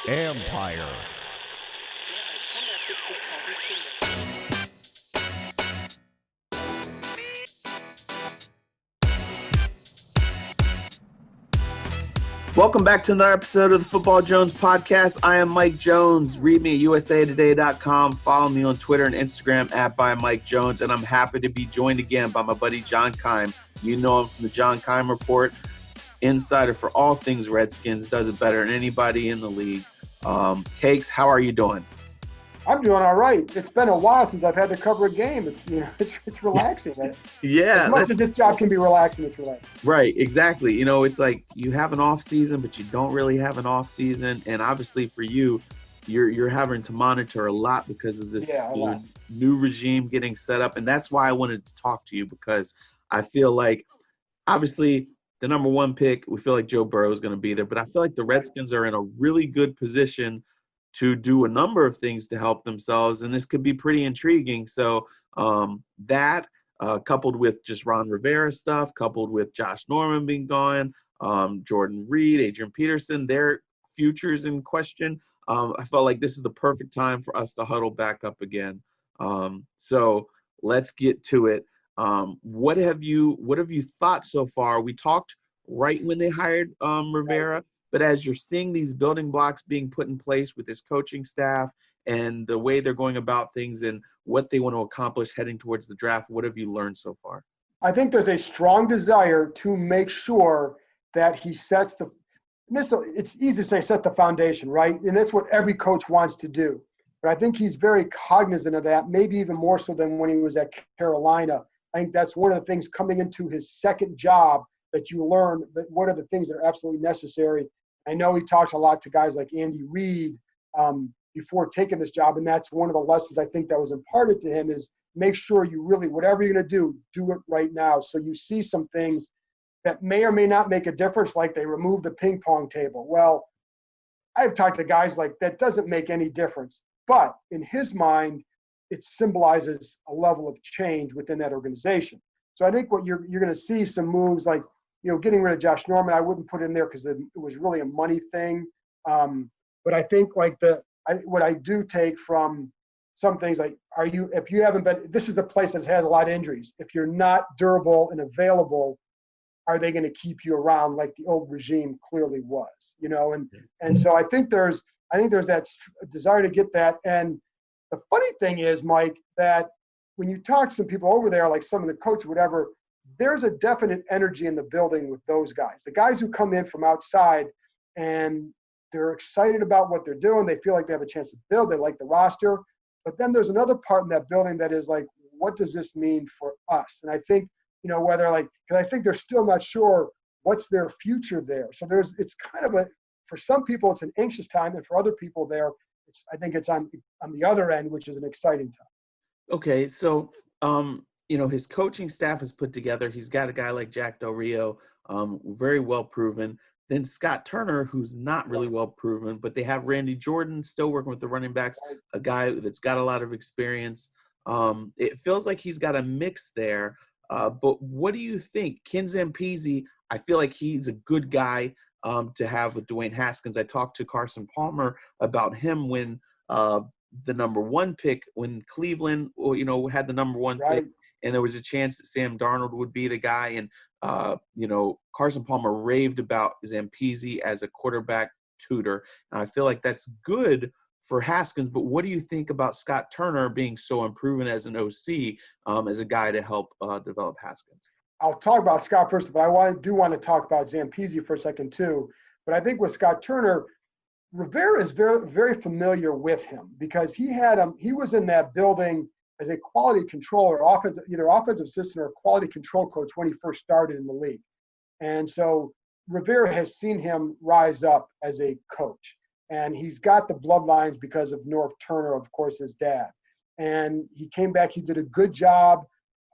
Empire. Welcome back to another episode of the Football Jones podcast. I am Mike Jones. Read me at usatoday.com. Follow me on Twitter and Instagram at @ByMikeJones. And I'm happy to be joined again by my buddy John Keim. You know him from the John Keim Report. Insider for all things Redskins. Does it better than anybody in the league. Cakes, how are you doing? I'm doing all right. It's been a while since I've had to cover a game. It's relaxing. Yeah. As much as this job can be relaxing, it's relaxing. Right, exactly. You know, it's like you have an off season, but you don't really have an off season. And obviously for you, you're having to monitor a lot because of this new regime getting set up. And that's why I wanted to talk to you, because I feel like obviously the number one pick, we feel like Joe Burrow is going to be there, but I feel like the Redskins are in a really good position to do a number of things to help themselves, and this could be pretty intriguing. So coupled with just Ron Rivera stuff, coupled with Josh Norman being gone, Jordan Reed, Adrian Peterson, their futures in question, I felt like this is the perfect time for us to huddle back up again. So let's get to it. What have you thought so far? We talked right when they hired Rivera. But as you're seeing these building blocks being put in place with this coaching staff and the way they're going about things and what they want to accomplish heading towards the draft, what have you learned so far? I think there's a strong desire to make sure that he sets it's easy to say set the foundation, right? And that's what every coach wants to do. But I think he's very cognizant of that, maybe even more so than when he was at Carolina. I think that's one of the things coming into his second job that you learn, that what are the things that are absolutely necessary. I know he talks a lot to guys like Andy Reid before taking this job, and that's one of the lessons I think that was imparted to him is make sure you really, whatever you're going to do it right now. So you see some things that may or may not make a difference, like they remove the ping pong table. Well, I've talked to guys like that doesn't make any difference, but in his mind, it symbolizes a level of change within that organization. So I think what you're going to see some moves like, getting rid of Josh Norman, I wouldn't put in there because it was really a money thing. But I think like what I do take from some things like, if you haven't been, this is a place that's had a lot of injuries. If you're not durable and available, are they going to keep you around like the old regime clearly was, And so I think there's that desire to get that. And the funny thing is, Mike, that when you talk to some people over there, like some of the coach, whatever, there's a definite energy in the building with those guys. The guys who come in from outside and they're excited about what they're doing. They feel like they have a chance to build. They like the roster. But then there's another part in that building that is like, what does this mean for us? And I think, because I think they're still not sure what's their future there. So it's kind of for some people, it's an anxious time. And for other people there, I think it's on the other end, which is an exciting time. Okay. So, his coaching staff is put together. He's got a guy like Jack Del Rio, very well proven. Then Scott Turner, who's not really well proven, but they have Randy Jordan still working with the running backs, a guy that's got a lot of experience. It feels like he's got a mix there. But what do you think? Ken Zampese, I feel like he's a good guy to have with Dwayne Haskins. I talked to Carson Palmer about him when the number one pick, when Cleveland, had the number one pick. And there was a chance that Sam Darnold would be the guy. And, Carson Palmer raved about Zampese as a quarterback tutor. And I feel like that's good for Haskins. But what do you think about Scott Turner being so unproven as an OC, as a guy to help develop Haskins? I'll talk about Scott first, but I do want to talk about Zampese for a second too. But I think with Scott Turner, Rivera is very, very familiar with him because he was in that building as a quality controller, either offensive assistant or quality control coach when he first started in the league. And so Rivera has seen him rise up as a coach. And he's got the bloodlines because of Norv Turner, of course, his dad. And he came back, he did a good job.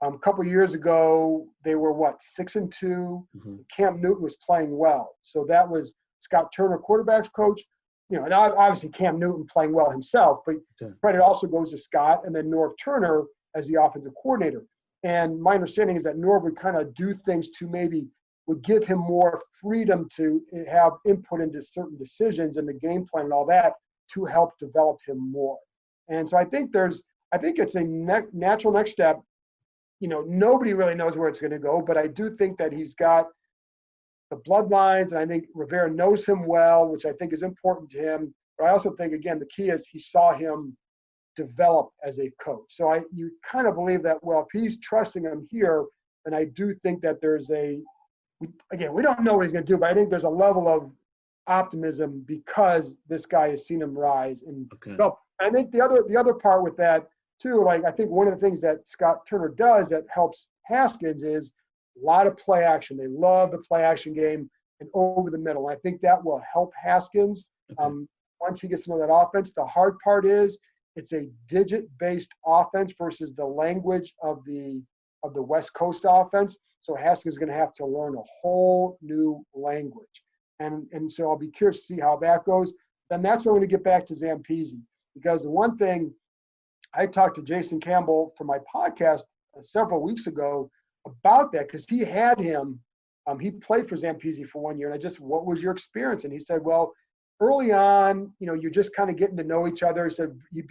A couple of years ago, they were 6-2. Mm-hmm. Cam Newton was playing well. So that was Scott Turner, quarterback's coach. And obviously Cam Newton playing well himself, but credit also goes to Scott and then Norv Turner as the offensive coordinator. And my understanding is that Norv would kind of do things to maybe would give him more freedom to have input into certain decisions and the game plan and all that to help develop him more. And so I think it's a natural next step. Nobody really knows where it's going to go, but I do think that he's got the bloodlines, and I think Rivera knows him well, which I think is important to him. But I also think, again, the key is he saw him develop as a coach. So you kind of believe that, well, if he's trusting him here, and I do think that we don't know what he's going to do, but I think there's a level of optimism because this guy has seen him rise. And so I think the other part with that too, like I think one of the things that Scott Turner does that helps Haskins is a lot of play action. They love the play action game and over the middle. I think that will help Haskins once he gets to know that offense. The hard part is it's a digit-based offense versus the language of the West Coast offense. So Haskins is going to have to learn a whole new language. And so I'll be curious to see how that goes. Then that's when I'm going to get back to Zampese. Because the one thing, I talked to Jason Campbell for my podcast several weeks ago about that, because he had him, he played for Zampese for 1 year, and what was your experience? And he said, well, early on, you're just kind of getting to know each other. He said you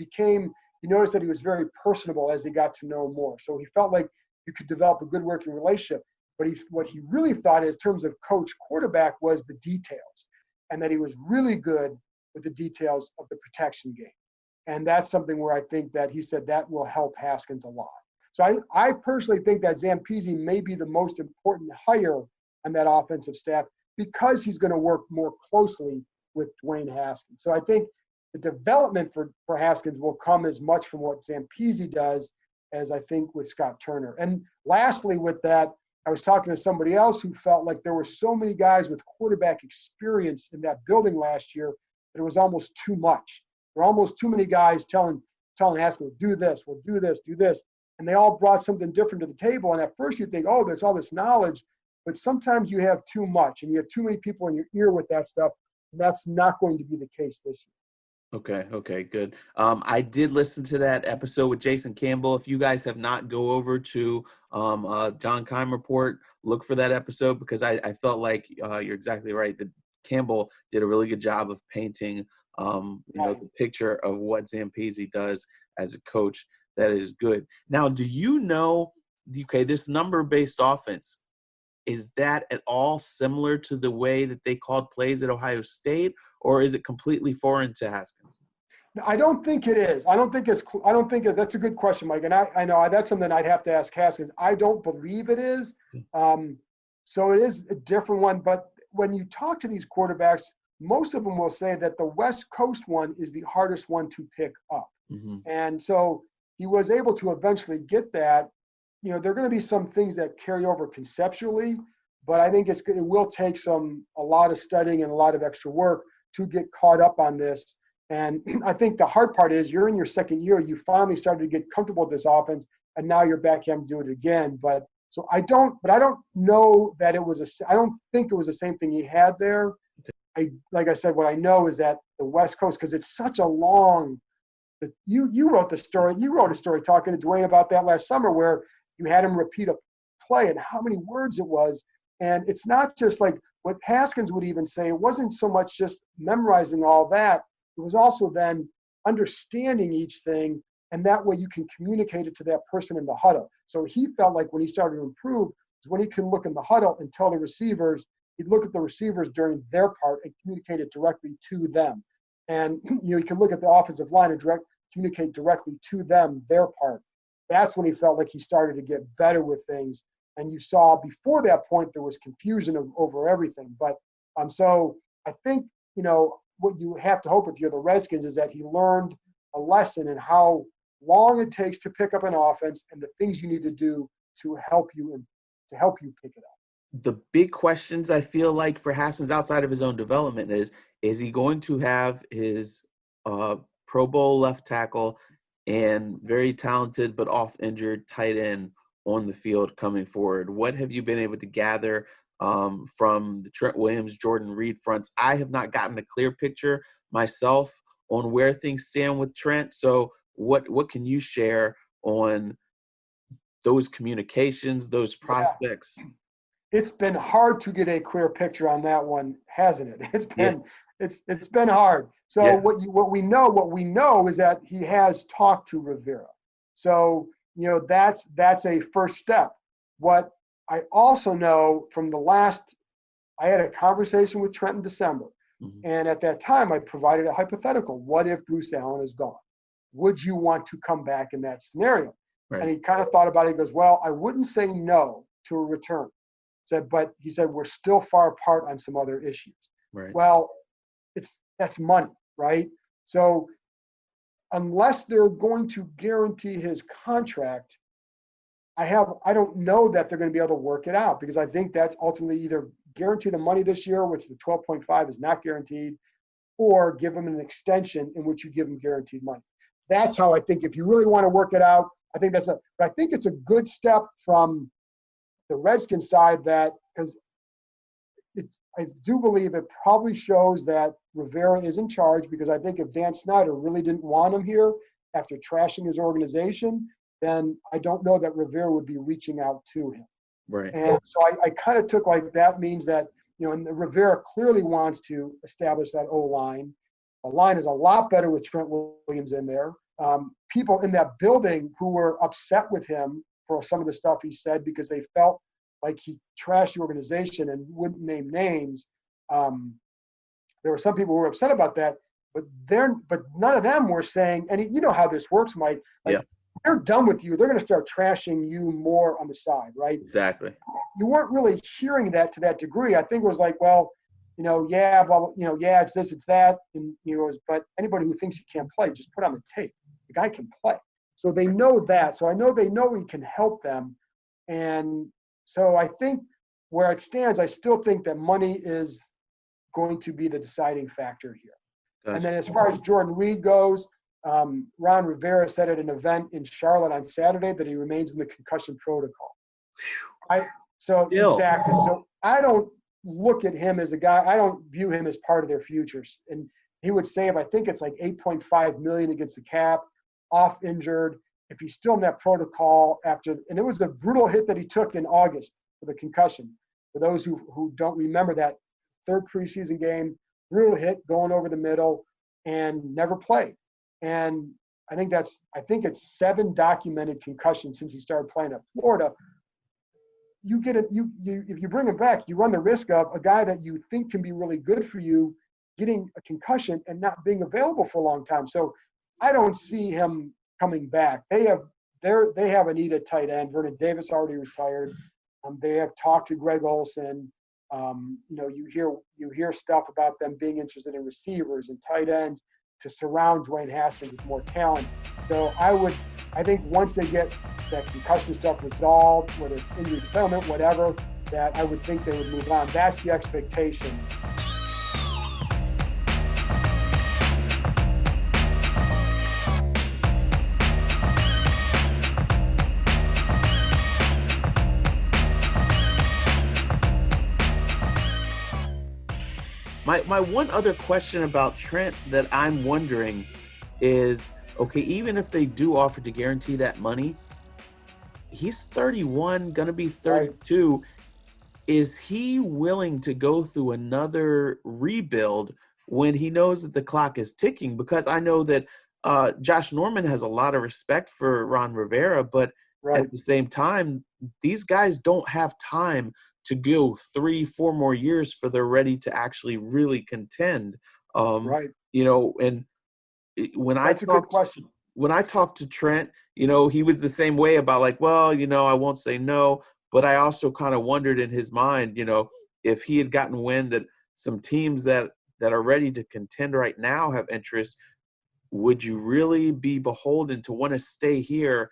noticed that he was very personable as he got to know more. So he felt like you could develop a good working relationship. But what he really thought in terms of coach quarterback was the details, and that he was really good with the details of the protection game. And that's something where I think that he said that will help Haskins a lot. So I personally think that Zampese may be the most important hire on that offensive staff because he's going to work more closely with Dwayne Haskins. So I think the development for Haskins will come as much from what Zampese does as I think with Scott Turner. And lastly with that, I was talking to somebody else who felt like there were so many guys with quarterback experience in that building last year that it was almost too much. There were almost too many guys telling Haskins, do this, we'll do this, do this. And they all brought something different to the table. And at first you think, oh, there's all this knowledge. But sometimes you have too much and you have too many people in your ear with that stuff. And that's not going to be the case this year. Okay, good. I did listen to that episode with Jason Campbell. If you guys have not, go over to John Keim Report, look for that episode, because I felt like you're exactly right. That Campbell did a really good job of painting the picture of what Zampese does as a coach. That is good. Now, do you know, this number-based offense, is that at all similar to the way that they called plays at Ohio State, or is it completely foreign to Haskins? I don't think it is. That's a good question, Mike. And I know that's something I'd have to ask Haskins. I don't believe it is. So it is a different one. But when you talk to these quarterbacks, most of them will say that the West Coast one is the hardest one to pick up. Mm-hmm. And so he was able to eventually get that. There are going to be some things that carry over conceptually, but I think it will take a lot of studying and a lot of extra work to get caught up on this. And I think the hard part is you're in your second year, you finally started to get comfortable with this offense, and now you're back having to do it again. But I don't know that I don't think it was the same thing he had there. Like I said, what I know is that the West Coast, because it's such a long, you wrote a story talking to Dwayne about that last summer where you had him repeat a play and how many words it was. And it's not just like what Haskins would even say. It wasn't so much just memorizing all that. It was also then understanding each thing, and that way you can communicate it to that person in the huddle. So he felt like when he started to improve is when he can look in the huddle and tell the receivers, he'd look at the receivers during their part and communicate it directly to them. And he can look at the offensive line and communicate directly to them their part. That's when he felt like he started to get better with things. And you saw before that point there was confusion over everything. But so I think what you have to hope if you're the Redskins is that he learned a lesson in how long it takes to pick up an offense and the things you need to do to help you pick it up. The big questions I feel like for Haskins outside of his own development is he going to have his Pro Bowl left tackle and very talented but oft injured tight end on the field coming forward? What have you been able to gather from the Trent Williams, Jordan Reed fronts? I have not gotten a clear picture myself on where things stand with Trent. So what can you share on those communications, those prospects? it's been hard to get a clear picture on that one, hasn't it? Yeah. It's been hard. So Yeah. what we know is that he has talked to Rivera. So that's a first step. What I also know from I had a conversation with Trent in December, Mhm. and at that time I provided a hypothetical. What if Bruce Allen is gone? Would you want to come back in that scenario? Right. And he kind of thought about it. He goes, well, I wouldn't say no to a return. But he said, we're still far apart on some other issues. Right. Well, that's money, right? So unless they're going to guarantee his contract, I don't know that they're going to be able to work it out, because I think that's ultimately either guarantee the money this year, which the 12.5 is not guaranteed, or give them an extension in which you give them guaranteed money. That's how I think, if you really want to work it out, I think but I think it's a good step from the Redskins side, that because I do believe it probably shows that Rivera is in charge, because I think if Dan Snyder really didn't want him here after trashing his organization, then I don't know that Rivera would be reaching out to him. Right. And so I kind of took like that means that, and Rivera clearly wants to establish that O-line. The line is a lot better with Trent Williams in there. People in that building who were upset with him for some of the stuff he said, because they felt like he trashed the organization and wouldn't name names. There were some people who were upset about that, but none of them were saying, and you know how this works, Mike. Like, they're done with you, they're going to start trashing you more on the side, right? Exactly. You weren't really hearing that to that degree. I think it was like, well, yeah, blah, blah, yeah, it's this, it's that, and but anybody who thinks he can't play, just put on the tape. The guy can play. So they know that. So I know they know he can help them, and so I think where it stands, I still think that money is going to be the deciding factor here. Gotcha. And then as far as Jordan Reed goes, Ron Rivera said at an event in Charlotte on Saturday that he remains in the concussion protocol. Exactly. So I don't look at him as a guy. I don't view him as part of their futures. And he would save, I think it's like $8.5 million against the cap, off injured. If he's still in that protocol and it was a brutal hit that he took in August for the concussion. For those who don't remember that third preseason game, brutal hit going over the middle, and never played. And I think it's 7 documented concussions since he started playing at Florida. You get it. If you bring him back, you run the risk of a guy that you think can be really good for you getting a concussion and not being available for a long time. So I don't see him coming back. They have a need at tight end. Vernon Davis already retired. They have talked to Greg Olson. You hear stuff about them being interested in receivers and tight ends to surround Dwayne Haskins with more talent. So I think once they get that concussion stuff resolved, whether it's injury settlement, whatever, that I would think they would move on. That's the expectation. My one other question about Trent that I'm wondering is, okay, even if they do offer to guarantee that money, he's 31, gonna be 32. Right. Is he willing to go through another rebuild when he knows that the clock is ticking? Because I know that Josh Norman has a lot of respect for Ron Rivera, but at the same time, these guys don't have time to go 3-4 more years for they're ready to actually really contend. And when That's a good question. When I talked to Trent, he was the same way about like, well, I won't say no, but I also kind of wondered in his mind, if he had gotten wind that some teams that are ready to contend right now have interest, would you really be beholden to want to stay here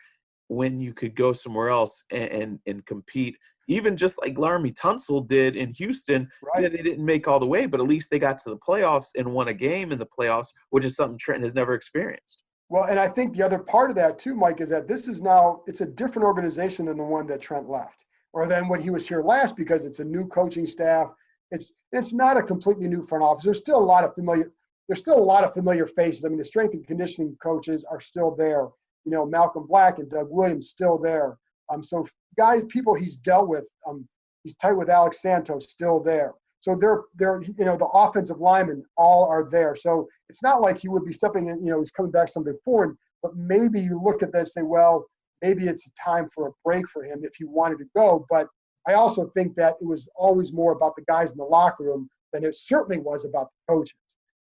when you could go somewhere else and compete? Even just like Laramie Tunsil did in Houston, they didn't make all the way, but at least they got to the playoffs and won a game in the playoffs, which is something Trent has never experienced. Well, and I think the other part of that too, Mike, is that it's a different organization than the one that Trent left, or than when he was here last, because it's a new coaching staff. It's not a completely new front office. There's still a lot of familiar faces. I mean, the strength and conditioning coaches are still there. Malcolm Black and Doug Williams still there. So people he's dealt with, He's tight with Alex Santos, still there. So they're the offensive linemen all are there. So it's not like he would be stepping in, he's coming back something foreign, but maybe you look at that and say, well, maybe it's a time for a break for him if he wanted to go. But I also think that it was always more about the guys in the locker room than it certainly was about the coaches.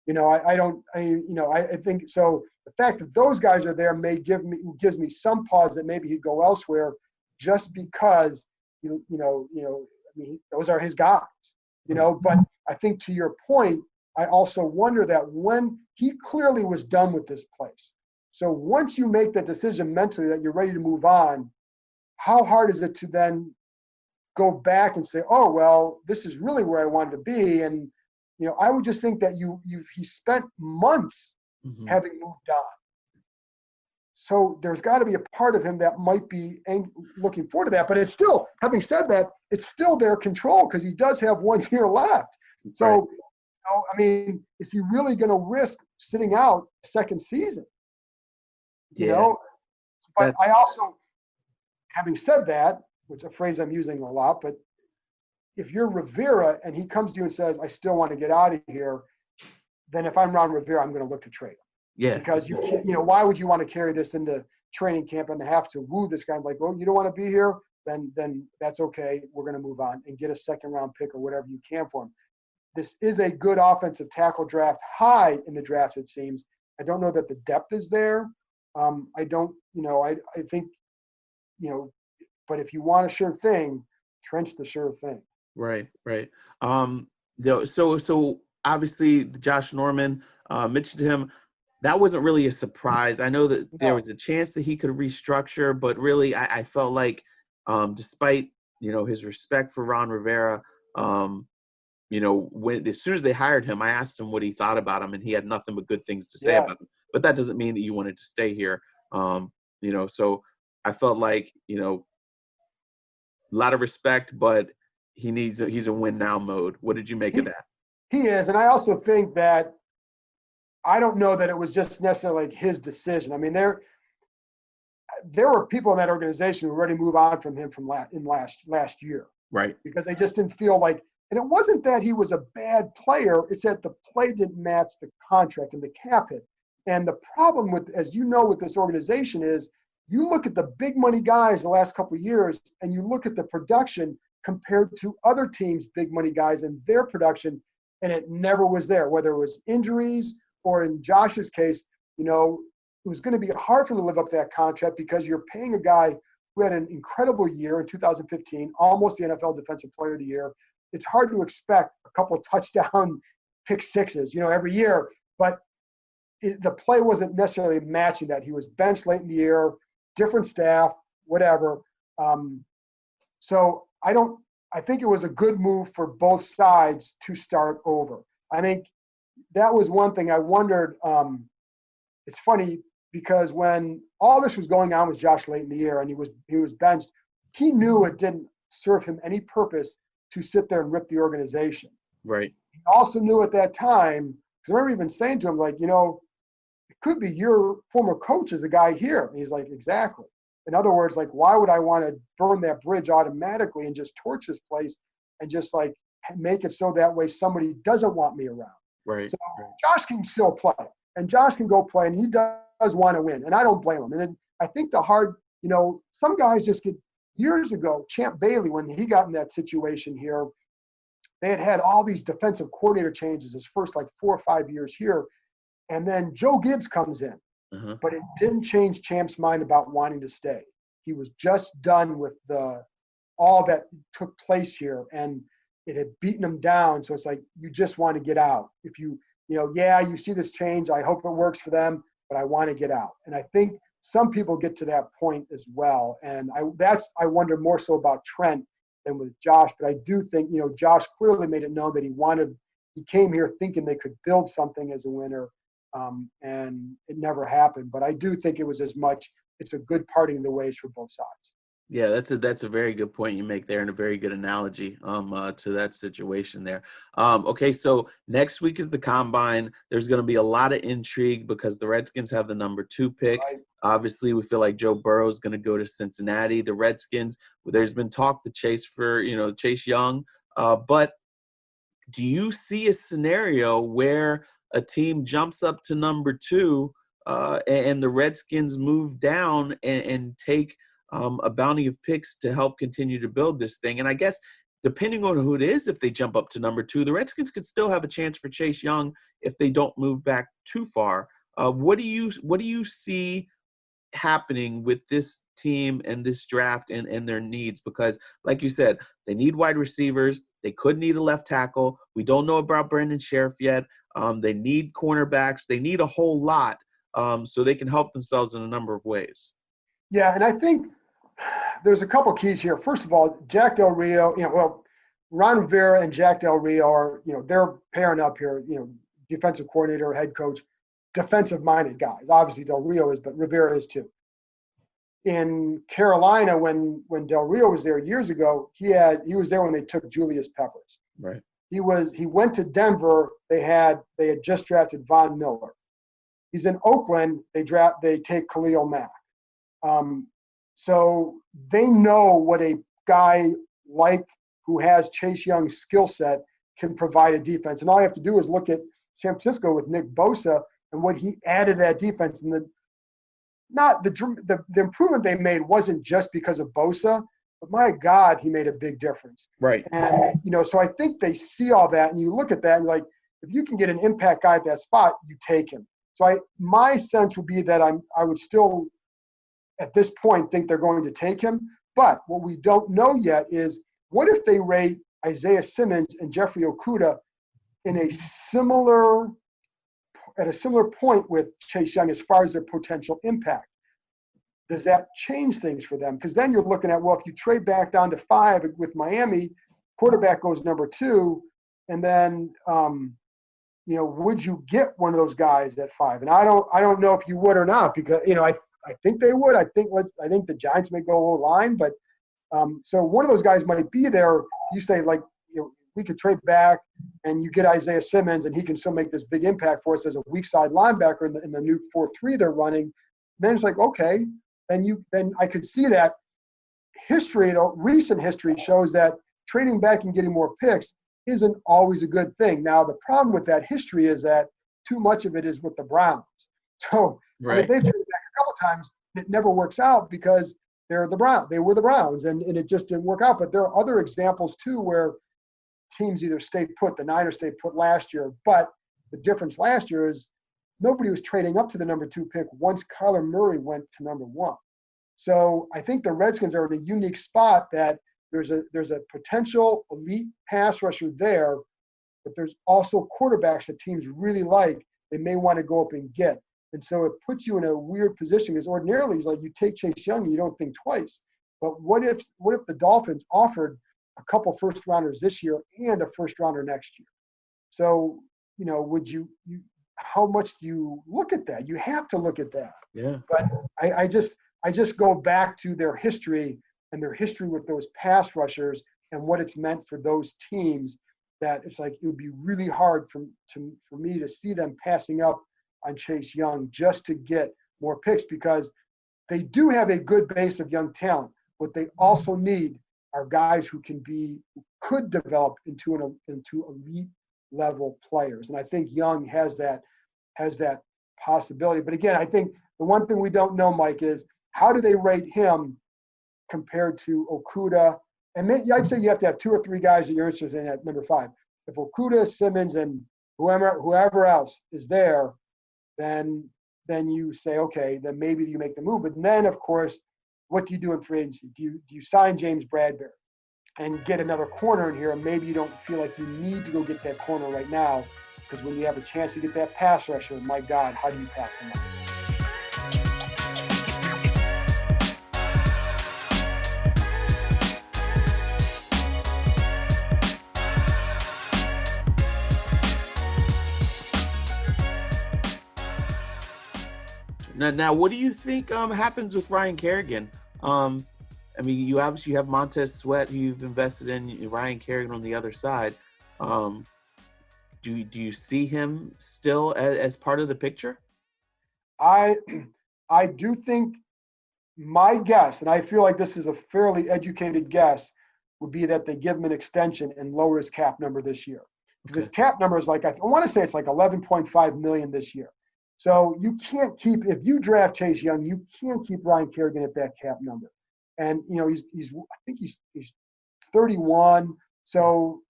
I think so. The fact that those guys are there gives me some pause that maybe he'd go elsewhere, just because those are his guys. But I think to your point, I also wonder that when he clearly was done with this place. So once you make that decision mentally that you're ready to move on, how hard is it to then go back and say, oh, well, this is really where I wanted to be? And, I would just think that he spent months having moved on. So there's got to be a part of him that might be looking forward to that. But it's still, having said that, it's still their control because he does have 1 year left. So, right. Is he really going to risk sitting out second season? Yeah. But I also, having said that, which is a phrase I'm using a lot, but if you're Rivera and he comes to you and says, I still want to get out of here, then if I'm Ron Rivera, I'm going to look to trade him. Yeah. Because you can't, why would you want to carry this into training camp and have to woo this guy? Like, well, you don't want to be here, then that's okay. We're going to move on and get a second round pick or whatever you can for him. This is a good offensive tackle draft, high in the draft, it seems. I don't know that the depth is there. I think, but if you want a sure thing, Trent's the sure thing. Right. So obviously Josh Norman mentioned him. That wasn't really a surprise. I know that there was a chance that he could restructure, but really I felt like despite, his respect for Ron Rivera, when as soon as they hired him, I asked him what he thought about him, and he had nothing but good things to say about him. But that doesn't mean that you wanted to stay here. So I felt like, a lot of respect, but he's a win now mode. What did you make of that? He is. And I also think that I don't know that it was just necessarily like his decision. I mean, there were people in that organization who were ready to move on from him last year. Right. Because they just didn't feel like, and it wasn't that he was a bad player, it's that the play didn't match the contract and the cap hit. And the problem with, as you know, with this organization is you look at the big money guys the last couple of years and you look at the production compared to other teams' big money guys and their production, and it never was there, whether it was injuries or in Josh's case, it was going to be hard for him to live up to that contract because you're paying a guy who had an incredible year in 2015, almost the NFL Defensive Player of the Year. It's hard to expect a couple of touchdown pick sixes, every year, but the play wasn't necessarily matching that. He was benched late in the year, different staff, whatever. So I think it was a good move for both sides to start over. I think that was one thing I wondered. It's funny because when all this was going on with Josh late in the year and he was benched, he knew it didn't serve him any purpose to sit there and rip the organization. Right. He also knew at that time, because I remember even saying to him, like, it could be your former coach is the guy here. And he's like, exactly. In other words, like, why would I want to burn that bridge automatically and just torch this place and just like make it so that way somebody doesn't want me around? Right. So Josh can still play, and Josh can go play, and he does want to win, and I don't blame him. And then I think some guys just get years ago, Champ Bailey, when he got in that situation here, they had all these defensive coordinator changes his first like 4 or 5 years here, and then Joe Gibbs comes in. But it didn't change Champ's mind about wanting to stay. He was just done with all that took place here, and it had beaten him down. So it's like, you just want to get out. If you see this change, I hope it works for them, but I want to get out. And I think some people get to that point as well. And I wonder more so about Trent than with Josh. But I do think, Josh clearly made it known that he came here thinking they could build something as a winner. And it never happened. But I do think it was as much, it's a good parting of the ways for both sides. Yeah, that's a very good point you make there, and a very good analogy to that situation there. Okay, so next week is the combine. There's going to be a lot of intrigue because the Redskins have the number 2 pick. Right? Obviously, we feel like Joe Burrow is going to go to Cincinnati. The Redskins, there's been talk to Chase Young, but do you see a scenario where a team jumps up to number 2 and the Redskins move down and take a bounty of picks to help continue to build this thing? And I guess depending on who it is, if they jump up to number 2, the Redskins could still have a chance for Chase Young if they don't move back too far. What do you see happening with this team and this draft and their needs? Because like you said, they need wide receivers. They could need a left tackle. We don't know about Brandon Sheriff yet. They need cornerbacks. They need a whole lot so they can help themselves in a number of ways. Yeah, and I think there's a couple keys here. First of all, Jack Del Rio, Ron Rivera and Jack Del Rio are, they're pairing up here, defensive coordinator, head coach, defensive-minded guys. Obviously, Del Rio is, but Rivera is too. In Carolina, when Del Rio was there years ago, he was there when they took Julius Peppers. Right. He went to Denver. They had just drafted Von Miller. He's in Oakland. They take Khalil Mack. So they know what a guy like who has Chase Young's skill set can provide a defense. And all you have to do is look at San Francisco with Nick Bosa and what he added to that defense. And the improvement they made wasn't just because of Bosa, but my God, he made a big difference. Right. And, so I think they see all that, and you look at that and like, if you can get an impact guy at that spot, you take him. So my sense would be that I would still, at this point, think they're going to take him. But what we don't know yet is, what if they rate Isaiah Simmons and Jeffrey Okudah at a similar point with Chase Young as far as their potential impact? Does that change things for them? Because then you're looking at, well, if you trade back down to 5 with Miami, quarterback goes number 2, and then would you get one of those guys at 5? And I don't know if you would or not, because I think they would. I think the Giants may go O-line, but so one of those guys might be there. You say, like, we could trade back and you get Isaiah Simmons and he can still make this big impact for us as a weak side linebacker in the new 4-3 they're running. Then it's like, okay, then I could see that. Recent history shows that trading back and getting more picks isn't always a good thing. Now, the problem with that history is that too much of it is with the Browns. So right. They've traded back a couple times. It never works out because they're the Browns. They were the Browns, and it just didn't work out. But there are other examples too where teams either stayed put. The Niners stayed put last year, but the difference last year is nobody was trading up to the number 2 pick once Kyler Murray went to number 1. So I think the Redskins are in a unique spot that there's a potential elite pass rusher there, but there's also quarterbacks that teams really like. They may want to go up and get. And so it puts you in a weird position, because ordinarily it's like you take Chase Young and you don't think twice. But what if the Dolphins offered a couple first rounders this year and a first rounder next year? So, would you how much do you look at that? You have to look at that. Yeah. But I just go back to their history and their history with those pass rushers and what it's meant for those teams, that it's like it would be really hard for me to see them passing up on Chase Young just to get more picks, because they do have a good base of young talent. What they also need are guys who could develop into elite level players. And I think Young has that possibility. But again, I think the one thing we don't know, Mike, is how do they rate him compared to Okudah? And I'd say you have to have 2 or 3 guys that you're interested in at number 5. If Okudah, Simmons, and whoever else is there, then you say, okay, then maybe you make the move. But then, of course, what do you do in free agency? Do you sign James Bradbury and get another corner in here? And maybe you don't feel like you need to go get that corner right now, because when you have a chance to get that pass rusher, my God, how do you pass him up? Now, what do you think happens with Ryan Kerrigan? I mean, you obviously have Montez Sweat, who you've invested in, Ryan Kerrigan on the other side. Um, do you see him still as part of the picture? I I do think my guess, and I feel like this is a fairly educated guess, would be that they give him an extension and lower his cap number this year. Because his Okay. cap number is like, I want to say it's like 11.5 million this year. So you can't keep, if you draft Chase Young, you can't keep Ryan Kerrigan at that cap number. And he's I think he's 31. So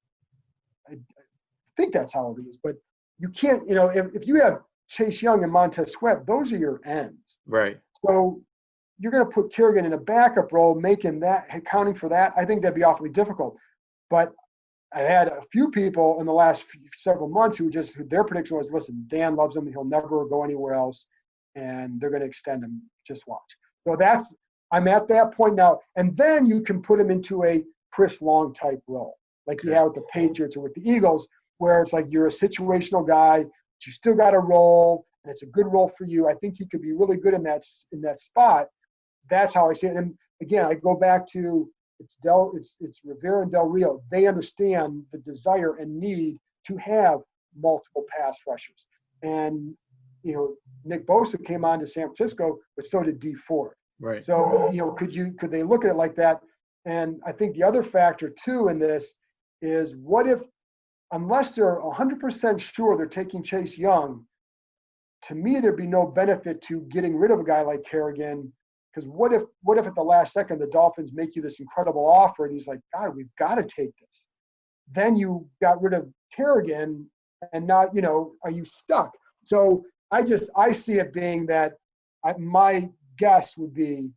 I think that's how old he is. But you can't, if you have Chase Young and Montez Sweat, those are your ends. Right. So you're going to put Kerrigan in a backup role, making that, accounting for that. I think that'd be awfully difficult. But I had a few people in the last several months who their prediction was, listen, Dan loves him. He'll never go anywhere else. And they're going to extend him. Just watch. So I'm at that point now. And then you can put him into a Chris Long type role, like you have with the Patriots or with the Eagles, where it's like you're a situational guy, but you still got a role, and it's a good role for you. I think he could be really good in that spot. That's how I see it. And again, I go back to it's Rivera and Del Rio. They understand the desire and need to have multiple pass rushers. And Nick Bosa came on to San Francisco, but so did Dee Ford. Right. So could they look at it like that? And I think the other factor too in this is, what if, unless they're 100% sure they're taking Chase Young, to me there'd be no benefit to getting rid of a guy like Kerrigan. Because what if at the last second the Dolphins make you this incredible offer and he's like, God, we've got to take this. Then you got rid of Kerrigan, and now are you stuck? So I see it being that my guess would be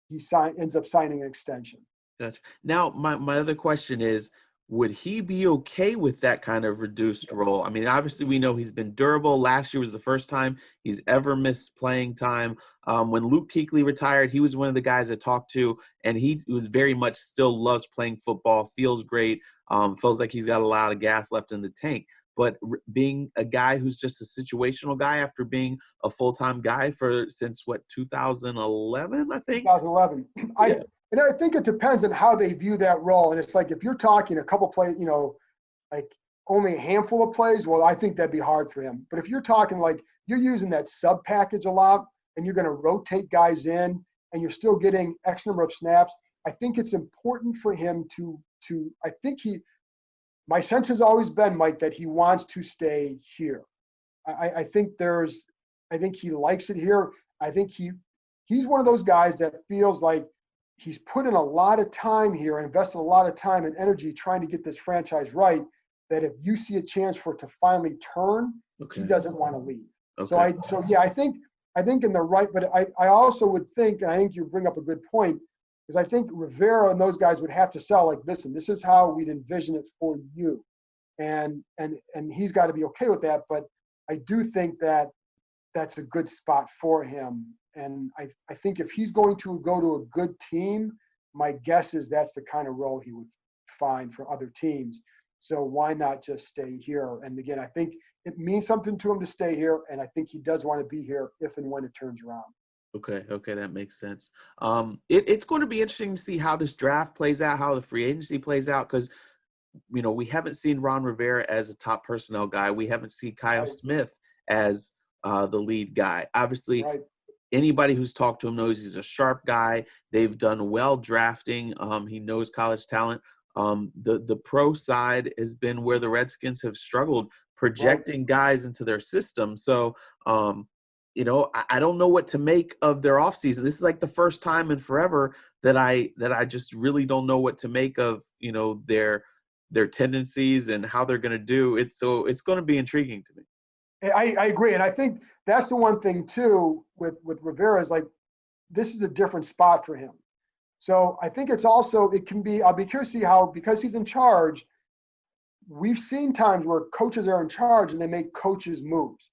he ends up signing an extension. Gotcha. Now, my other question is, would he be okay with that kind of reduced role? I mean, obviously, we know he's been durable. Last year was the first time he's ever missed playing time. When Luke Kuechly retired, he was one of the guys I talked to, and he was very much still loves playing football, feels great, feels like he's got a lot of gas left in the tank. But being a guy who's just a situational guy after being a full-time guy since 2011, I think? 2011. Yeah. And I think it depends on how they view that role. And it's like, if you're talking a couple plays, like only a handful of plays, well, I think that'd be hard for him. But if you're talking like you're using that sub package a lot and you're going to rotate guys in and you're still getting X number of snaps, I think it's important for him I think my sense has always been, Mike, that he wants to stay here. I think he likes it here. I think he's one of those guys that feels like he's put in a lot of time here and invested a lot of time and energy trying to get this franchise right, that if you see a chance for it to finally turn, Okay. he doesn't want to leave. Okay. I think in the right, but I also would think, and I think you bring up a good point, is I think Rivera and those guys would have to sell like, listen, this is how we'd envision it for you. And he's got to be okay with that. But I do think that that's a good spot for him. And I think if he's going to go to a good team, my guess is that's the kind of role he would find for other teams. So why not just stay here? And again, I think it means something to him to stay here, and I think he does want to be here if and when it turns around. Okay, that makes sense. It's going to be interesting to see how this draft plays out, how the free agency plays out, because we haven't seen Ron Rivera as a top personnel guy. We haven't seen Kyle Smith as the lead guy. Obviously, Right. Anybody who's talked to him knows he's a sharp guy. They've done well drafting. He knows college talent. The pro side has been where the Redskins have struggled projecting guys into their system. So, I don't know what to make of their offseason. This is like the first time in forever that I just really don't know what to make of, their tendencies and how they're going to do it. So it's going to be intriguing to me. I agree. And I think that's the one thing too with Rivera is like, this is a different spot for him. So I think it can be, I'll be curious to see how, because he's in charge, we've seen times where coaches are in charge and they make coaches moves.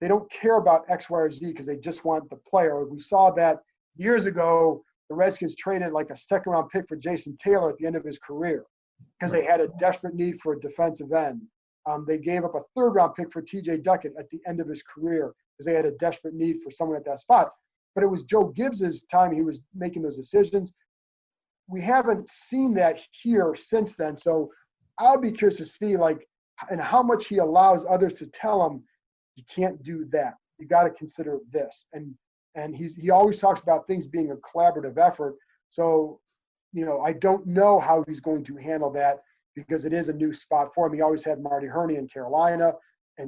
They don't care about X, Y, or Z because they just want the player. We saw that years ago, the Redskins traded like a second-round pick for Jason Taylor at the end of his career because they had a desperate need for a defensive end. They gave up a third-round pick for T.J. Duckett at the end of his career because they had a desperate need for someone at that spot. But it was Joe Gibbs's time he was making those decisions. we haven't seen that here since then. So I'll be curious to see and how much he allows others to tell him, you can't do that. You got to consider this. And he always talks about things being a collaborative effort. So, I don't know how he's going to handle that because it is a new spot for him. He always had Marty Herney in Carolina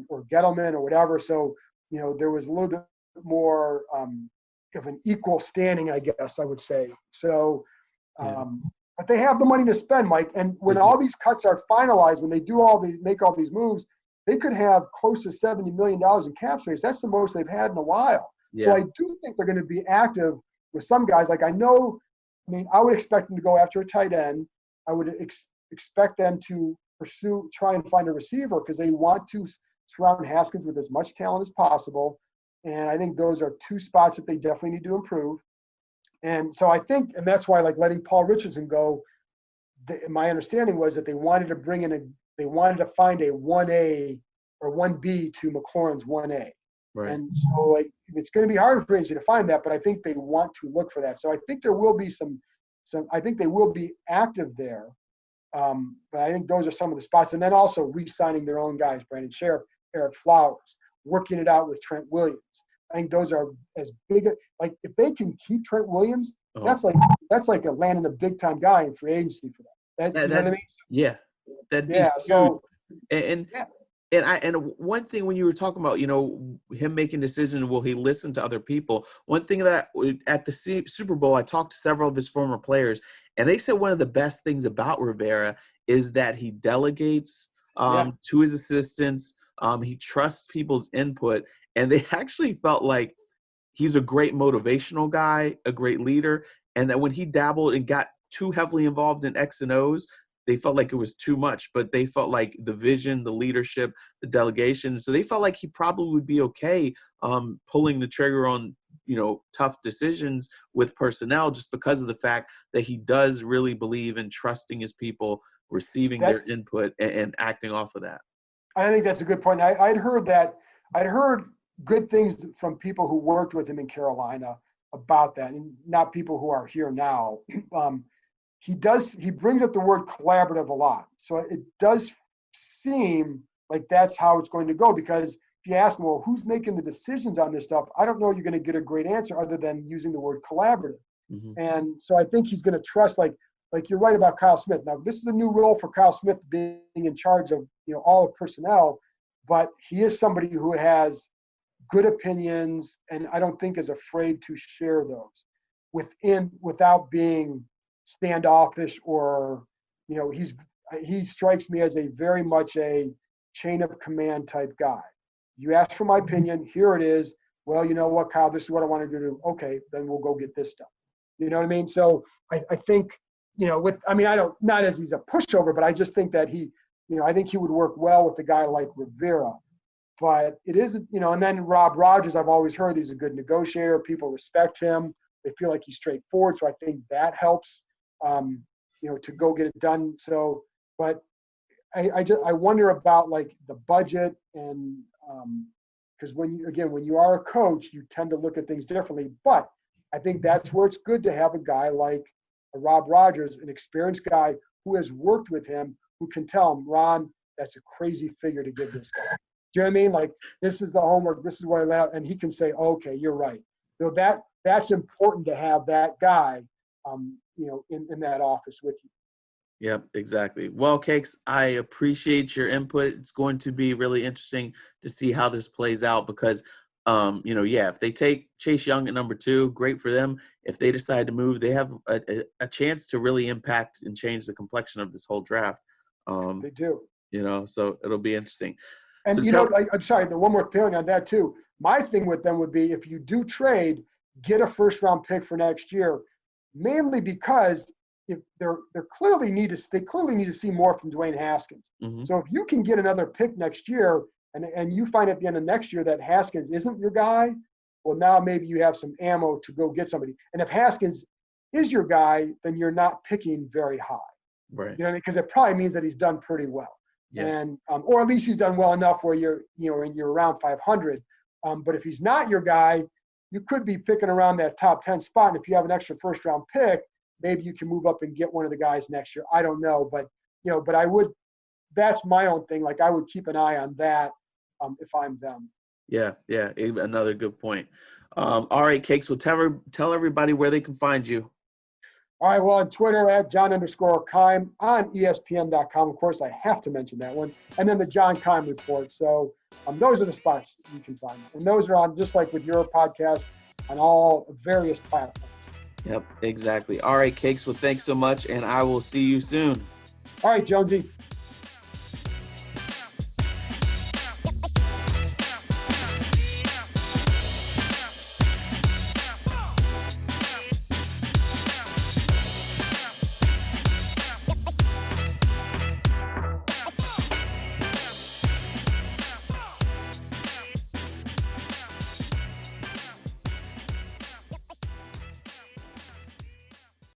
or Gettleman or whatever. So, there was a little bit more of an equal standing, I guess I would say. So, but they have the money to spend, Mike. And when all these cuts are finalized, when they make all these moves, they could have close to $70 million in cap space. That's the most they've had in a while. Yeah. So I do think they're going to be active with some guys. I would expect them to go after a tight end. I would expect them to try and find a receiver because they want to surround Haskins with as much talent as possible. And I think those are two spots that they definitely need to improve. And so I think, and that's why letting Paul Richardson go, my understanding was that they wanted to find a 1A or 1B to McLaurin's 1A. Right. And so it's going to be hard for agency to find that, but I think they want to look for that. So I think there will be I think they will be active there. But I think those are some of the spots. And then also re-signing their own guys, Brandon Sheriff, Eric Flowers, working it out with Trent Williams. I think those are as big if they can keep Trent Williams, that's like a landing a big time guy in free agency for them. You know what I mean? Yeah. So and one thing when you were talking about, him making decisions, will he listen to other people? One thing that at the Super Bowl, I talked to several of his former players, and they said one of the best things about Rivera is that he delegates to his assistants. He trusts people's input, and they actually felt like he's a great motivational guy, a great leader, and that when he dabbled and got too heavily involved in X and O's, they felt like it was too much, but they felt like the vision, the leadership, the delegation. So they felt like he probably would be okay pulling the trigger on, tough decisions with personnel just because of the fact that he does really believe in trusting his people, receiving their input and acting off of that. I think that's a good point. I'd heard good things from people who worked with him in Carolina about that, and not people who are here now. He brings up the word collaborative a lot. So it does seem like that's how it's going to go, because if you ask him, well, who's making the decisions on this stuff? I don't know you're going to get a great answer other than using the word collaborative. Mm-hmm. And so I think he's going to trust, like you're right about Kyle Smith. Now, this is a new role for Kyle Smith, being in charge of, all of personnel, but he is somebody who has good opinions and I don't think is afraid to share those without being standoffish or, he strikes me as a very much a chain of command type guy. You ask for my opinion, here it is. Well, you know what, Kyle, this is what I want to do. Okay, then we'll go get this done. You know what I mean? So I think, not as he's a pushover, but I just think that I think he would work well with a guy like Rivera. But it isn't, and then Rob Rogers, I've always heard he's a good negotiator. People respect him. They feel like he's straightforward. So I think that helps, to go get it done. So, but I wonder about the budget and because when you are a coach, you tend to look at things differently. But I think that's where it's good to have a guy like a Rob Rogers, an experienced guy who has worked with him, who can tell him, Ron, that's a crazy figure to give this guy. Do you know what I mean? This is the homework. This is what I laid out. And he can say, okay, you're right. So that's important to have that guy, in that office with you. Yep, exactly. Well, Cakes, I appreciate your input. It's going to be really interesting to see how this plays out because, if they take Chase Young at number 2, great for them. If they decide to move, they have a chance to really impact and change the complexion of this whole draft. They do. So it'll be interesting. And, I'm sorry, the one more thing on that too. My thing with them would be if you do trade, get a first-round pick for next year, mainly because if they clearly need to see more from Dwayne Haskins. Mm-hmm. So if you can get another pick next year and you find at the end of next year that Haskins isn't your guy, well, now maybe you have some ammo to go get somebody. And if Haskins is your guy, then you're not picking very high. Right. Because it probably means that he's done pretty well. Yeah. And or at least he's done well enough where you're around 500. But if he's not your guy, you could be picking around that top 10 spot. And if you have an extra first round pick, maybe you can move up and get one of the guys next year. I don't know, but I would. That's my own thing. Like I would keep an eye on that if I'm them. Yeah, another good point. All right, Cakes, well, tell everybody where they can find you. All right, well, on Twitter at John_Keim, on ESPN.com. Of course, I have to mention that one. And then the John Keim Report. So those are the spots you can find. And those are on, just like with your podcast, on all various platforms. Yep, exactly. All right, Cakes, well, thanks so much, and I will see you soon. All right, Jonesy.